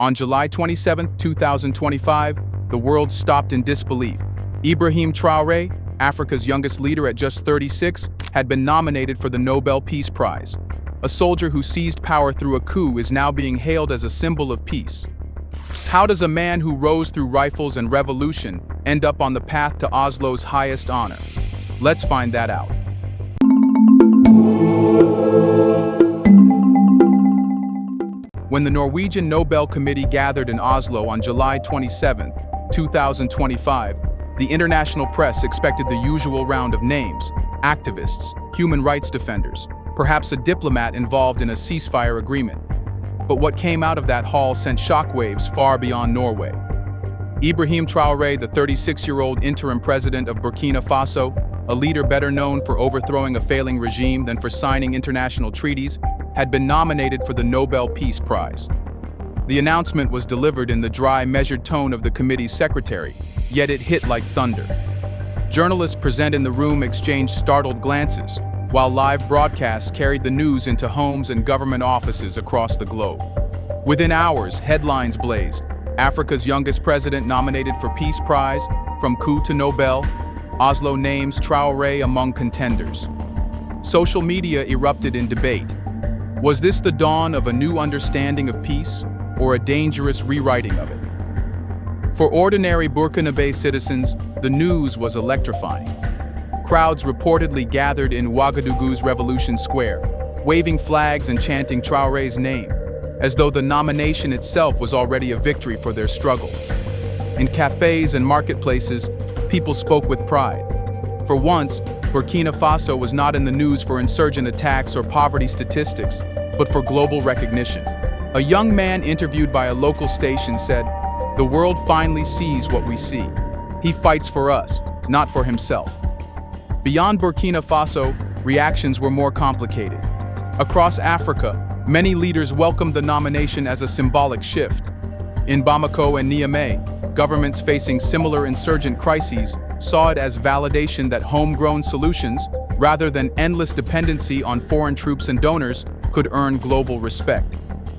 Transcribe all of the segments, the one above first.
On July 27, 2025, the world stopped in disbelief. Ibrahim Traoré, Africa's youngest leader at just 36, had been nominated for the Nobel Peace Prize. A soldier who seized power through a coup is now being hailed as a symbol of peace. How does a man who rose through rifles and revolution end up on the path to Oslo's highest honor? Let's find that out. When the Norwegian Nobel Committee gathered in Oslo on July 27, 2025, the international press expected the usual round of names: activists, human rights defenders, perhaps a diplomat involved in a ceasefire agreement. But what came out of that hall sent shockwaves far beyond Norway. Ibrahim Traoré, the 36-year-old interim president of Burkina Faso, a leader better known for overthrowing a failing regime than for signing international treaties, had been nominated for the Nobel Peace Prize. The announcement was delivered in the dry, measured tone of the committee's secretary, yet it hit like thunder. Journalists present in the room exchanged startled glances, while live broadcasts carried the news into homes and government offices across the globe. Within hours, headlines blazed: Africa's youngest president nominated for Peace Prize, from coup to Nobel. Oslo names Traoré among contenders. Social media erupted in debate. Was this the dawn of a new understanding of peace, or a dangerous rewriting of it? For ordinary Burkinabe citizens, the news was electrifying. Crowds reportedly gathered in Ouagadougou's Revolution Square, waving flags and chanting Traoré's name, as though the nomination itself was already a victory for their struggle. In cafes and marketplaces, people spoke with pride. For once, Burkina Faso was not in the news for insurgent attacks or poverty statistics, but for global recognition. A young man interviewed by a local station said, "The world finally sees what we see. He fights for us, not for himself." Beyond Burkina Faso, reactions were more complicated. Across Africa, many leaders welcomed the nomination as a symbolic shift. In Bamako and Niamey, governments facing similar insurgent crises saw it as validation that homegrown solutions, rather than endless dependency on foreign troops and donors, could earn global respect.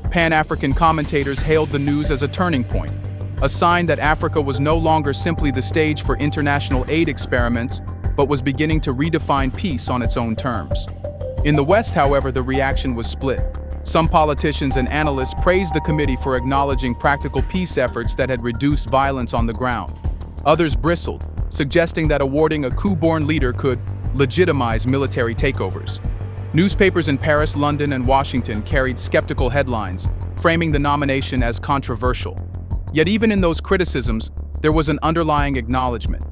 Pan-African commentators hailed the news as a turning point, a sign that Africa was no longer simply the stage for international aid experiments, but was beginning to redefine peace on its own terms. In the West, however, the reaction was split. Some politicians and analysts praised the committee for acknowledging practical peace efforts that had reduced violence on the ground. Others bristled, suggesting that awarding a coup-born leader could legitimize military takeovers. Newspapers in Paris, London, and Washington carried skeptical headlines, framing the nomination as controversial. Yet even in those criticisms, there was an underlying acknowledgement.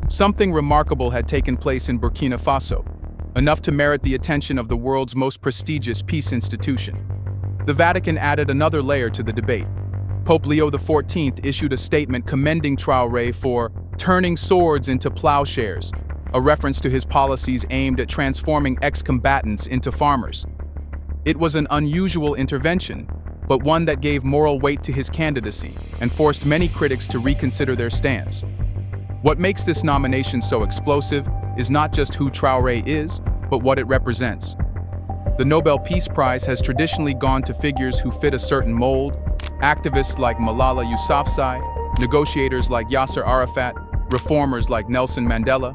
Something remarkable had taken place in Burkina Faso, enough to merit the attention of the world's most prestigious peace institution. The Vatican added another layer to the debate. Pope Leo XIV issued a statement commending Traoré for turning swords into plowshares, a reference to his policies aimed at transforming ex-combatants into farmers. It was an unusual intervention, but one that gave moral weight to his candidacy and forced many critics to reconsider their stance. What makes this nomination so explosive is not just who Traoré is, but what it represents. The Nobel Peace Prize has traditionally gone to figures who fit a certain mold: activists like Malala Yousafzai, negotiators like Yasser Arafat, reformers like Nelson Mandela.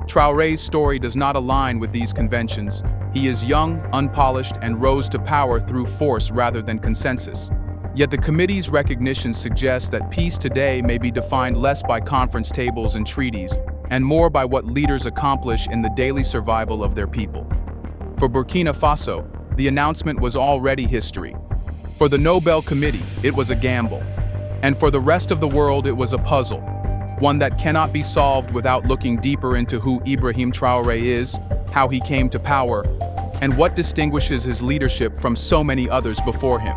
Traoré's story does not align with these conventions. He is young, unpolished, and rose to power through force rather than consensus. Yet the committee's recognition suggests that peace today may be defined less by conference tables and treaties, and more by what leaders accomplish in the daily survival of their people. For Burkina Faso, the announcement was already history. For the Nobel Committee, it was a gamble. And for the rest of the world, it was a puzzle, one that cannot be solved without looking deeper into who Ibrahim Traoré is, how he came to power, and what distinguishes his leadership from so many others before him.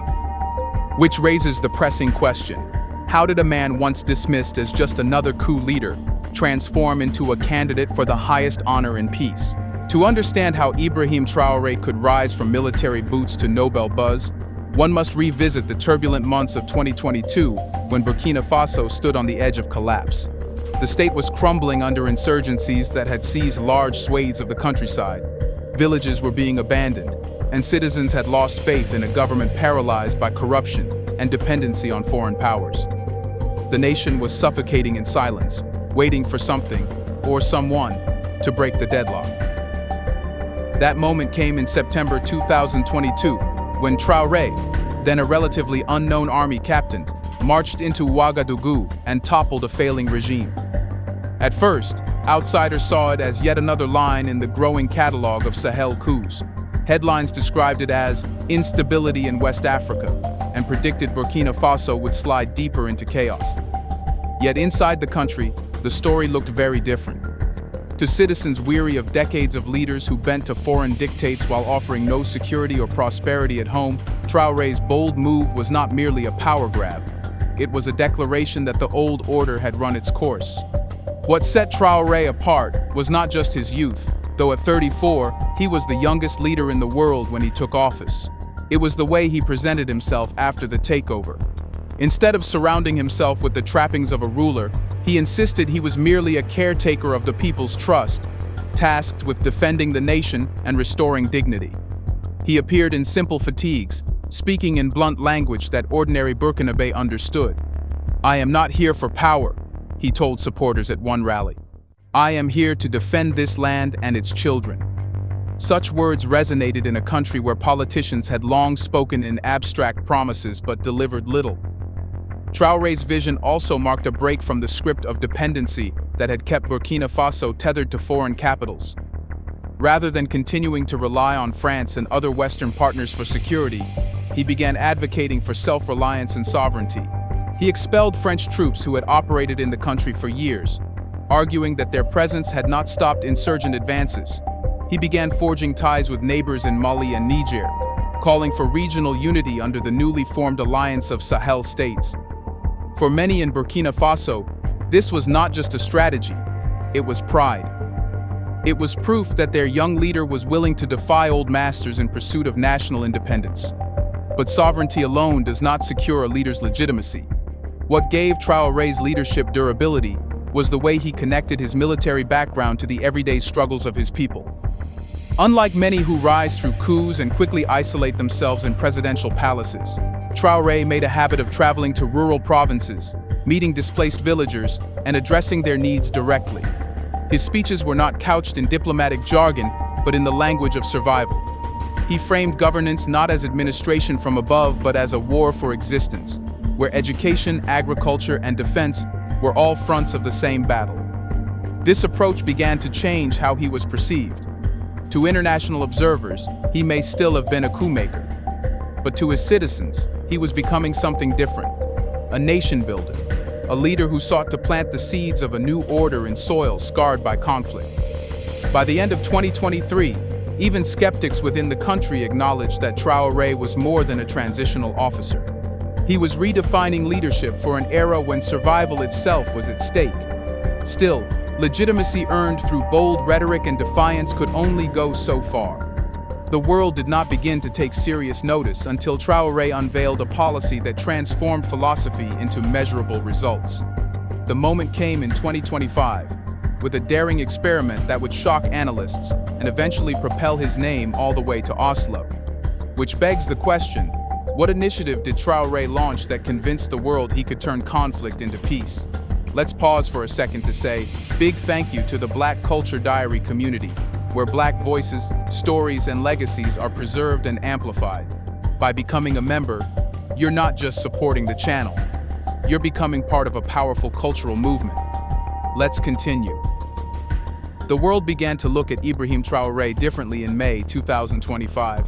Which raises the pressing question: how did a man once dismissed as just another coup leader transform into a candidate for the highest honor in peace? To understand how Ibrahim Traoré could rise from military boots to Nobel buzz, one must revisit the turbulent months of 2022 when Burkina Faso stood on the edge of collapse. The state was crumbling under insurgencies that had seized large swathes of the countryside. Villages were being abandoned, and citizens had lost faith in a government paralyzed by corruption, and dependency on foreign powers. The nation was suffocating in silence, waiting for something, or someone, to break the deadlock. That moment came in September 2022, when Traoré, then a relatively unknown army captain, marched into Ouagadougou and toppled a failing regime. At first, outsiders saw it as yet another line in the growing catalog of Sahel coups. Headlines described it as instability in West Africa and predicted Burkina Faso would slide deeper into chaos. Yet inside the country, the story looked very different. To citizens weary of decades of leaders who bent to foreign dictates while offering no security or prosperity at home, Traoré's bold move was not merely a power grab. It was a declaration that the old order had run its course. What set Traoré apart was not just his youth, though at 34, he was the youngest leader in the world when he took office. It was the way he presented himself after the takeover. Instead of surrounding himself with the trappings of a ruler, he insisted he was merely a caretaker of the people's trust, tasked with defending the nation and restoring dignity. He appeared in simple fatigues, speaking in blunt language that ordinary Burkinabé understood. "I am not here for power," he told supporters at one rally. "I am here to defend this land and its children." Such words resonated in a country where politicians had long spoken in abstract promises but delivered little. Traoré's vision also marked a break from the script of dependency that had kept Burkina Faso tethered to foreign capitals. Rather than continuing to rely on France and other Western partners for security, he began advocating for self-reliance and sovereignty. He expelled French troops who had operated in the country for years, arguing that their presence had not stopped insurgent advances. He began forging ties with neighbors in Mali and Niger, calling for regional unity under the newly formed alliance of Sahel states. For many in Burkina Faso, this was not just a strategy, it was pride. It was proof that their young leader was willing to defy old masters in pursuit of national independence. But sovereignty alone does not secure a leader's legitimacy. What gave Traoré's leadership durability was the way he connected his military background to the everyday struggles of his people. Unlike many who rise through coups and quickly isolate themselves in presidential palaces, Traoré made a habit of traveling to rural provinces, meeting displaced villagers, and addressing their needs directly. His speeches were not couched in diplomatic jargon, but in the language of survival. He framed governance not as administration from above, but as a war for existence, where education, agriculture, and defense were all fronts of the same battle. This approach began to change how he was perceived. To international observers, he may still have been a coup maker. But to his citizens, he was becoming something different. A nation builder, a leader who sought to plant the seeds of a new order in soil scarred by conflict. By the end of 2023, even skeptics within the country acknowledged that Traoré was more than a transitional officer. He was redefining leadership for an era when survival itself was at stake. Still, legitimacy earned through bold rhetoric and defiance could only go so far. The world did not begin to take serious notice until Traoré unveiled a policy that transformed philosophy into measurable results. The moment came in 2025, with a daring experiment that would shock analysts and eventually propel his name all the way to Oslo. Which begs the question, what initiative did Traoré launch that convinced the world he could turn conflict into peace? Let's pause for a second to say big thank you to the Black Culture Diary community, where Black voices, stories, and legacies are preserved and amplified. By becoming a member, you're not just supporting the channel, you're becoming part of a powerful cultural movement. Let's continue. The world began to look at Ibrahim Traoré differently in May 2025,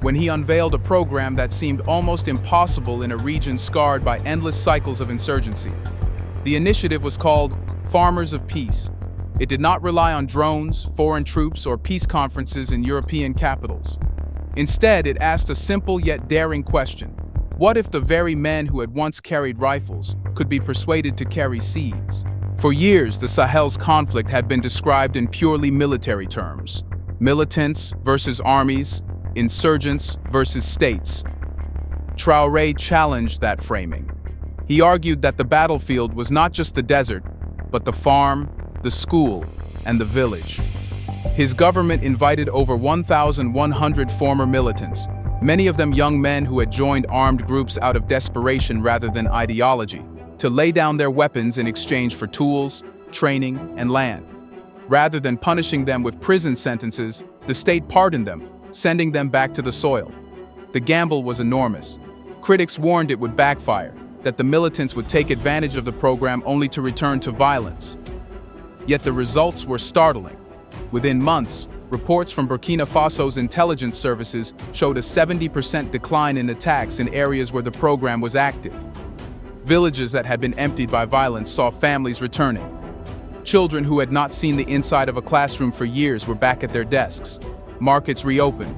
when he unveiled a program that seemed almost impossible in a region scarred by endless cycles of insurgency. The initiative was called Farmers of Peace. It did not rely on drones, foreign troops, or peace conferences in European capitals. Instead, it asked a simple yet daring question. What if the very men who had once carried rifles could be persuaded to carry seeds? For years, the Sahel's conflict had been described in purely military terms. Militants versus armies, insurgents versus states. Traoré challenged that framing. He argued that the battlefield was not just the desert, but the farm, the school, and the village. His government invited over 1,100 former militants, many of them young men who had joined armed groups out of desperation rather than ideology, to lay down their weapons in exchange for tools, training, and land. Rather than punishing them with prison sentences, the state pardoned them, sending them back to the soil. The gamble was enormous. Critics warned it would backfire, that the militants would take advantage of the program only to return to violence. Yet the results were startling. Within months, reports from Burkina Faso's intelligence services showed a 70% decline in attacks in areas where the program was active. Villages that had been emptied by violence saw families returning. Children who had not seen the inside of a classroom for years were back at their desks. Markets reopened.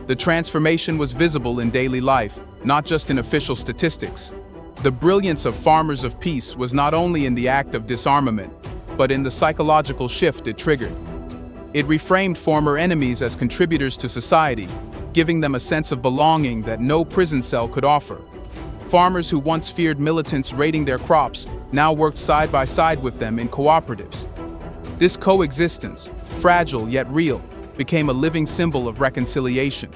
The transformation was visible in daily life, not just in official statistics. The brilliance of Farmers of Peace was not only in the act of disarmament, but in the psychological shift it triggered. It reframed former enemies as contributors to society, giving them a sense of belonging that no prison cell could offer. Farmers who once feared militants raiding their crops now worked side by side with them in cooperatives. This coexistence, fragile yet real, became a living symbol of reconciliation.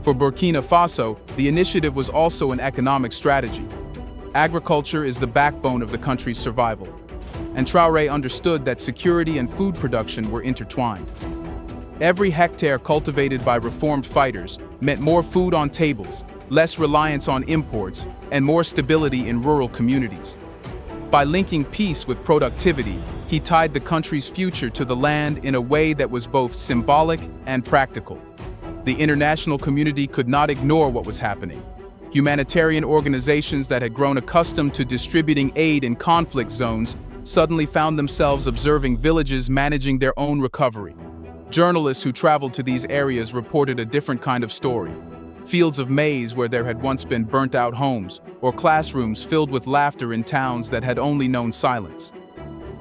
For Burkina Faso, the initiative was also an economic strategy. Agriculture is the backbone of the country's survival, and Traoré understood that security and food production were intertwined. Every hectare cultivated by reformed fighters meant more food on tables, less reliance on imports, and more stability in rural communities. By linking peace with productivity, he tied the country's future to the land in a way that was both symbolic and practical. The international community could not ignore what was happening. Humanitarian organizations that had grown accustomed to distributing aid in conflict zones suddenly found themselves observing villages managing their own recovery. Journalists who traveled to these areas reported a different kind of story. Fields of maize where there had once been burnt-out homes, or classrooms filled with laughter in towns that had only known silence.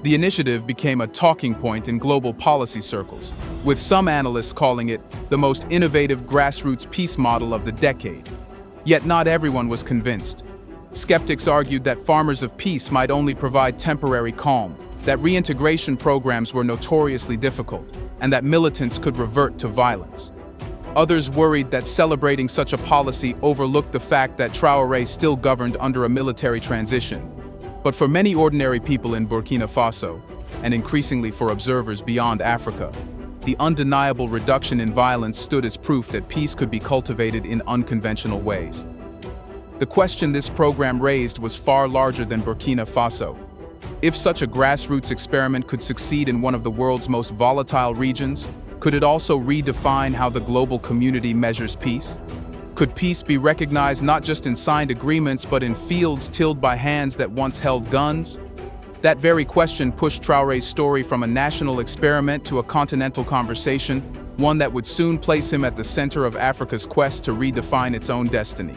The initiative became a talking point in global policy circles, with some analysts calling it the most innovative grassroots peace model of the decade. Yet not everyone was convinced. Skeptics argued that Farmers of Peace might only provide temporary calm, that reintegration programs were notoriously difficult, and that militants could revert to violence. Others worried that celebrating such a policy overlooked the fact that Traoré still governed under a military transition. But for many ordinary people in Burkina Faso, and increasingly for observers beyond Africa, the undeniable reduction in violence stood as proof that peace could be cultivated in unconventional ways. The question this program raised was far larger than Burkina Faso. If such a grassroots experiment could succeed in one of the world's most volatile regions, could it also redefine how the global community measures peace? Could peace be recognized not just in signed agreements but in fields tilled by hands that once held guns? That very question pushed Traoré's story from a national experiment to a continental conversation, one that would soon place him at the center of Africa's quest to redefine its own destiny.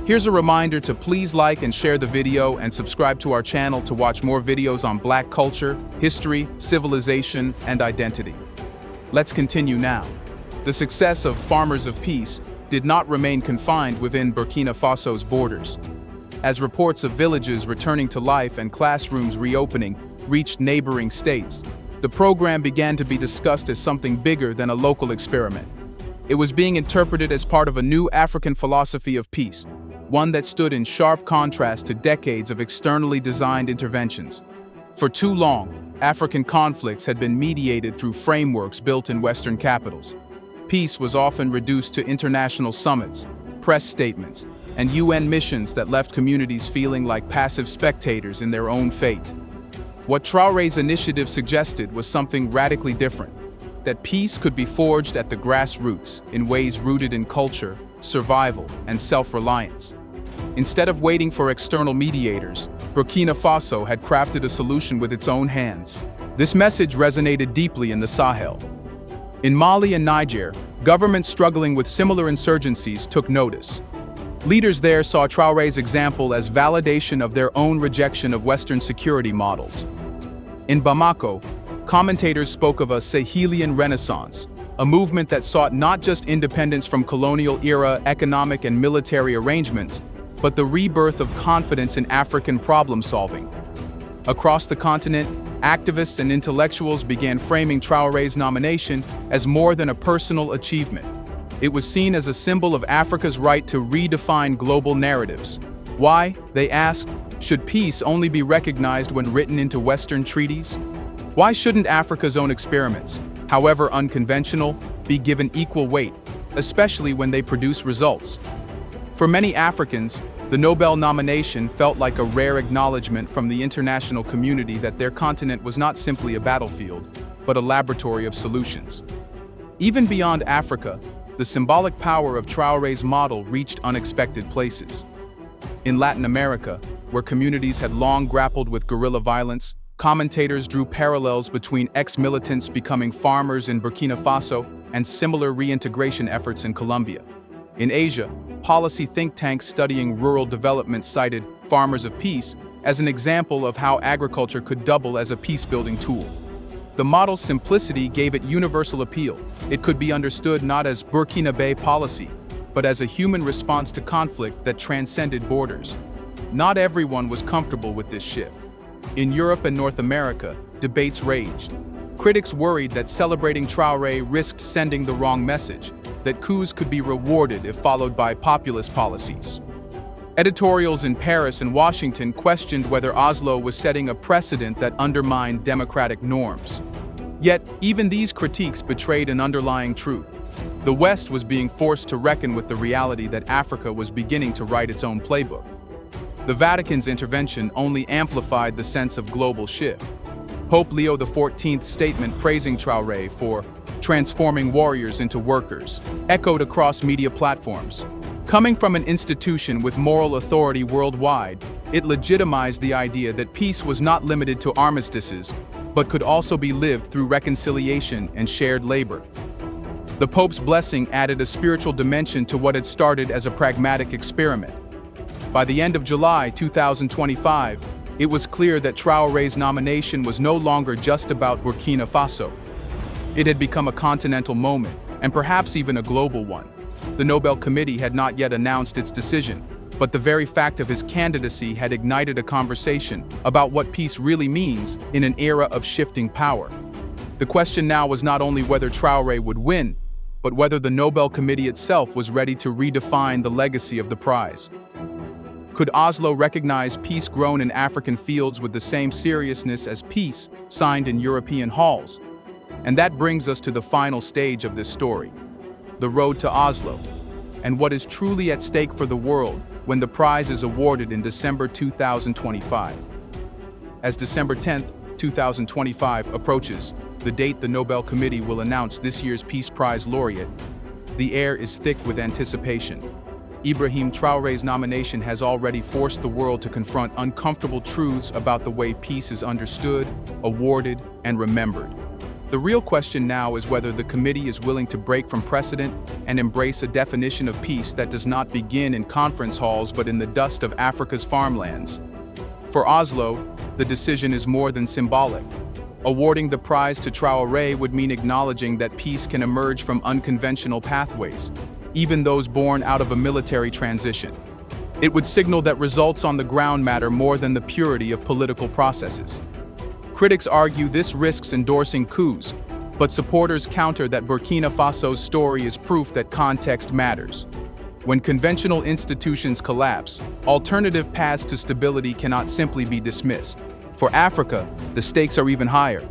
Here's a reminder to please like and share the video and subscribe to our channel to watch more videos on Black culture, history, civilization, and identity. Let's continue now. The success of Farmers of Peace did not remain confined within Burkina Faso's borders. As reports of villages returning to life and classrooms reopening reached neighboring states, the program began to be discussed as something bigger than a local experiment. It was being interpreted as part of a new African philosophy of peace, one that stood in sharp contrast to decades of externally designed interventions. For too long, African conflicts had been mediated through frameworks built in Western capitals. Peace was often reduced to international summits, press statements, and UN missions that left communities feeling like passive spectators in their own fate. What Traoré's initiative suggested was something radically different, that peace could be forged at the grassroots in ways rooted in culture, survival, and self-reliance. Instead of waiting for external mediators, Burkina Faso had crafted a solution with its own hands. This message resonated deeply in the Sahel. In Mali and Niger, governments struggling with similar insurgencies took notice. Leaders there saw Traoré's example as validation of their own rejection of Western security models. In Bamako, commentators spoke of a Sahelian Renaissance, a movement that sought not just independence from colonial-era economic and military arrangements, but the rebirth of confidence in African problem-solving. Across the continent, activists and intellectuals began framing Traoré's nomination as more than a personal achievement. It was seen as a symbol of Africa's right to redefine global narratives. Why, they asked, should peace only be recognized when written into Western treaties? Why shouldn't Africa's own experiments, however unconventional, be given equal weight, especially when they produce results? For many Africans, the Nobel nomination felt like a rare acknowledgement from the international community that their continent was not simply a battlefield, but a laboratory of solutions. Even beyond Africa, the symbolic power of Traoré's model reached unexpected places. In Latin America, where communities had long grappled with guerrilla violence, commentators drew parallels between ex-militants becoming farmers in Burkina Faso and similar reintegration efforts in Colombia. In Asia, policy think tanks studying rural development cited Farmers of Peace as an example of how agriculture could double as a peace-building tool. The model's simplicity gave it universal appeal. It could be understood not as Burkinabe policy, but as a human response to conflict that transcended borders. Not everyone was comfortable with this shift. In Europe and North America, debates raged. Critics worried that celebrating Traoré risked sending the wrong message, that coups could be rewarded if followed by populist policies. Editorials in Paris and Washington questioned whether Oslo was setting a precedent that undermined democratic norms. Yet, even these critiques betrayed an underlying truth. The West was being forced to reckon with the reality that Africa was beginning to write its own playbook. The Vatican's intervention only amplified the sense of global shift. Pope Leo XIV's statement praising Traoré for transforming warriors into workers echoed across media platforms. Coming from an institution with moral authority worldwide, it legitimized the idea that peace was not limited to armistices, but could also be lived through reconciliation and shared labor. The Pope's blessing added a spiritual dimension to what had started as a pragmatic experiment. By the end of July 2025, it was clear that Traoré's nomination was no longer just about Burkina Faso. It had become a continental moment, and perhaps even a global one. The Nobel Committee had not yet announced its decision, but the very fact of his candidacy had ignited a conversation about what peace really means in an era of shifting power. The question now was not only whether Traoré would win, but whether the Nobel Committee itself was ready to redefine the legacy of the prize. Could Oslo recognize peace grown in African fields with the same seriousness as peace signed in European halls? And that brings us to the final stage of this story, the road to Oslo, and what is truly at stake for the world when the prize is awarded in December 2025. As December 10, 2025 approaches, the date the Nobel Committee will announce this year's Peace Prize laureate, the air is thick with anticipation. Ibrahim Traoré's nomination has already forced the world to confront uncomfortable truths about the way peace is understood, awarded, and remembered. The real question now is whether the committee is willing to break from precedent and embrace a definition of peace that does not begin in conference halls but in the dust of Africa's farmlands. For Oslo, the decision is more than symbolic. Awarding the prize to Traoré would mean acknowledging that peace can emerge from unconventional pathways, even those born out of a military transition. It would signal that results on the ground matter more than the purity of political processes. Critics argue this risks endorsing coups, but supporters counter that Burkina Faso's story is proof that context matters. When conventional institutions collapse, alternative paths to stability cannot simply be dismissed. For Africa, the stakes are even higher.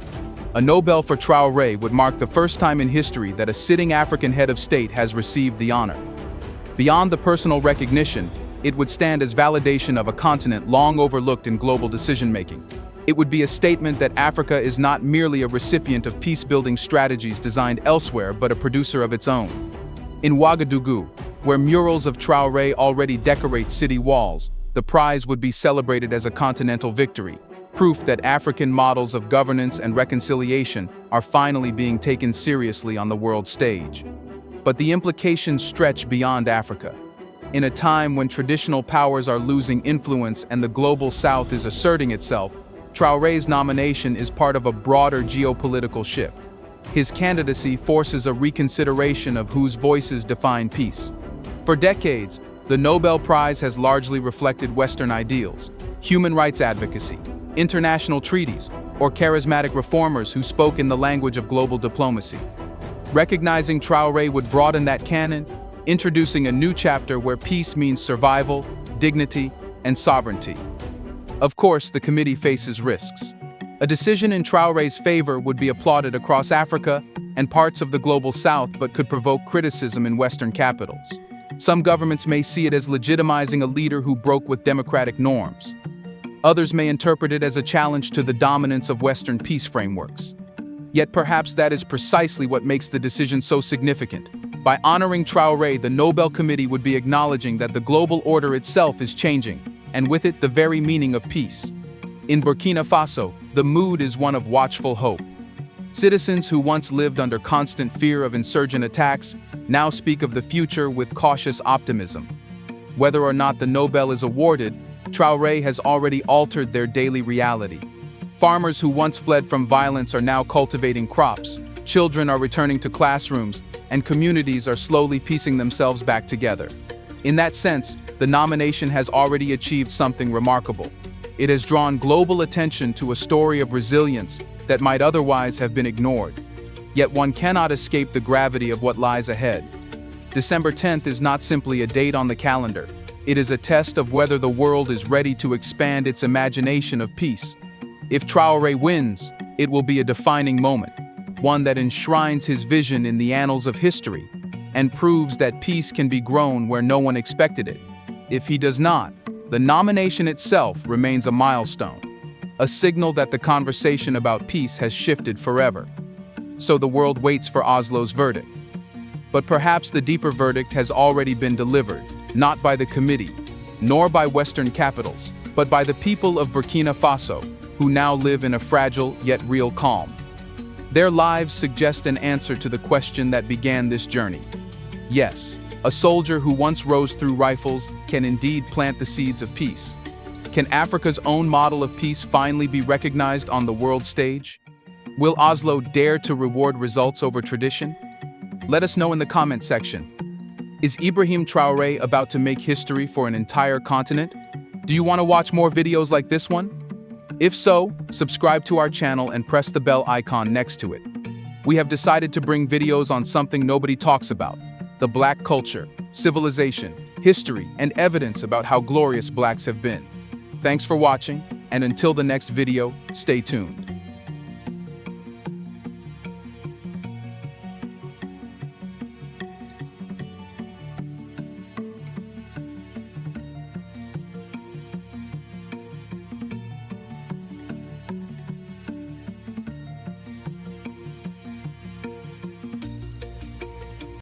A Nobel for Traoré would mark the first time in history that a sitting African head of state has received the honor. Beyond the personal recognition, it would stand as validation of a continent long overlooked in global decision-making. It would be a statement that Africa is not merely a recipient of peace-building strategies designed elsewhere, but a producer of its own. In Ouagadougou, where murals of Traoré already decorate city walls, the prize would be celebrated as a continental victory, proof that African models of governance and reconciliation are finally being taken seriously on the world stage. But the implications stretch beyond Africa. In a time when traditional powers are losing influence and the global South is asserting itself, Traoré's nomination is part of a broader geopolitical shift. His candidacy forces a reconsideration of whose voices define peace. For decades, the Nobel Prize has largely reflected Western ideals, human rights advocacy, international treaties, or charismatic reformers who spoke in the language of global diplomacy. Recognizing Traoré would broaden that canon, introducing a new chapter where peace means survival, dignity, and sovereignty. Of course, the committee faces risks. A decision in Traoré's favor would be applauded across Africa and parts of the global south, but could provoke criticism in Western capitals. Some governments may see it as legitimizing a leader who broke with democratic norms. Others may interpret it as a challenge to the dominance of Western peace frameworks. Yet perhaps that is precisely what makes the decision so significant. By honoring Traoré, the Nobel Committee would be acknowledging that the global order itself is changing, and with it the very meaning of peace. In Burkina Faso, the mood is one of watchful hope. Citizens who once lived under constant fear of insurgent attacks now speak of the future with cautious optimism. Whether or not the Nobel is awarded, Traoré has already altered their daily reality. Farmers who once fled from violence are now cultivating crops, children are returning to classrooms, and communities are slowly piecing themselves back together. In that sense, the nomination has already achieved something remarkable. It has drawn global attention to a story of resilience that might otherwise have been ignored. Yet one cannot escape the gravity of what lies ahead. December 10th is not simply a date on the calendar. It is a test of whether the world is ready to expand its imagination of peace. If Traoré wins, it will be a defining moment, one that enshrines his vision in the annals of history and proves that peace can be grown where no one expected it. If he does not, the nomination itself remains a milestone, a signal that the conversation about peace has shifted forever. So the world waits for Oslo's verdict. But perhaps the deeper verdict has already been delivered, not by the committee, nor by Western capitals, but by the people of Burkina Faso, who now live in a fragile yet real calm. Their lives suggest an answer to the question that began this journey. Yes, a soldier who once rose through rifles can indeed plant the seeds of peace. Can Africa's own model of peace finally be recognized on the world stage? Will Oslo dare to reward results over tradition? Let us know in the comment section. Is Ibrahim Traoré about to make history for an entire continent? Do you want to watch more videos like this one? If so, subscribe to our channel and press the bell icon next to it. We have decided to bring videos on something nobody talks about: the Black culture, civilization, history, and evidence about how glorious Blacks have been. Thanks for watching, and until the next video, stay tuned.